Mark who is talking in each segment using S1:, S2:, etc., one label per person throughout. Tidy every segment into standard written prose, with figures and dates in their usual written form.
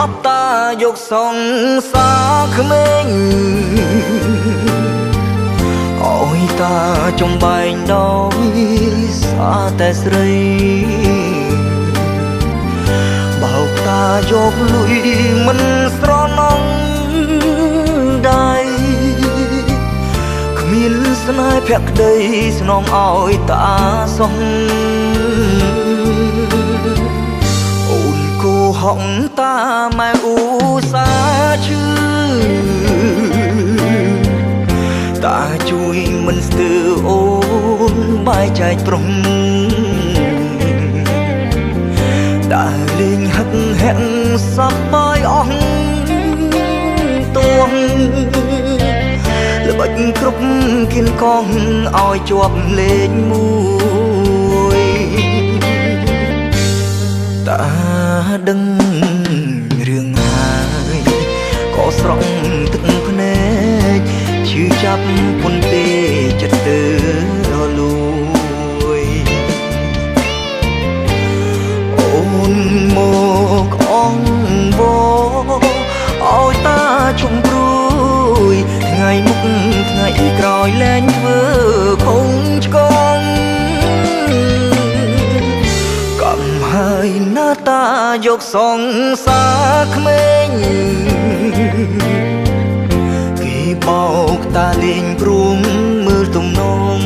S1: អបតាយកសងសាក្មេងអើយតាចំបែងដោយសាតែស្រីបោកតាយកលុយមិនស្រណងដៃគ្មានស្នេហ៍ភក្តីស្នងឲ្យតាសងអូនគូហងតាម៉ែឧស្សាហ៍ឈឺតាជួយមិនស្ទើរអូនបាយចែកប្រុងដើរលេងហឹកហាក់សប្បាយអស់ទួងល្បិចគ្រប់គៀនកងឲ្យជាប់លេខមួយតាដឹងរឿងហើយក៏ស្រង់ទឹកភ្នែកឈឺចាប់ពុនពេចិត្តទៅរលួយអូនមកអងបឲ្យតាជុំព្រួយថ្ងៃមុខថ្ងៃក្រោយលែងធ្វើខុងឆ្កងកំហើយណាតាយកសងសាក្មេងគេបោកតាលេងព្រួងមើលទំនង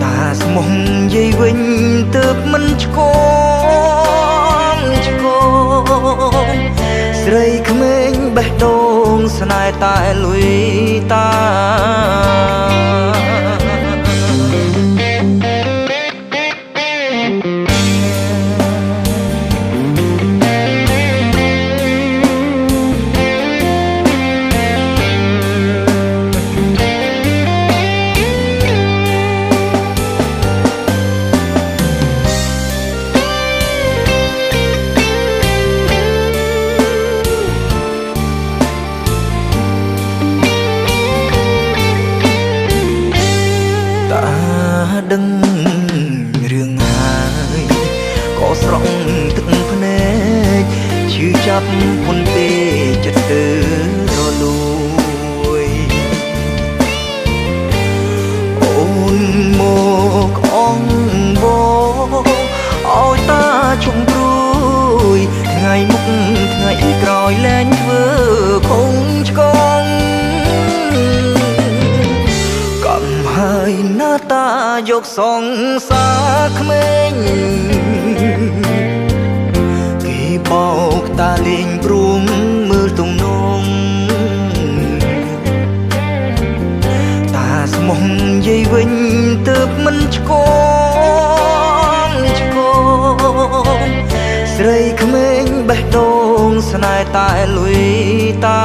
S1: តាស្មុំយាយវិញទើបមិនឆ្កងឆ្កងស្រីក្មេងបេះដូងស្នេហ៍តែលុយតាដឹងរឿងហើយក៏ស្រង់ទឹកភ្នែកឈឺចាប់ពុនពេចិត្តទៅរលួយអូនមកអងបឲ្យតាជុំព្រួយថ្ងៃមុខថ្ងៃក្រោយលែងធ្វើខុងឆ្កងហើយណាតាយកសងសាក្មេងគេបោកតាលេងព្រួងមើលទំនងតាស្មុំយាយវិញទើបមិនឆ្កងឆ្កងស្រីក្មេងបេះដូងស្នេហ៍តែលុយតា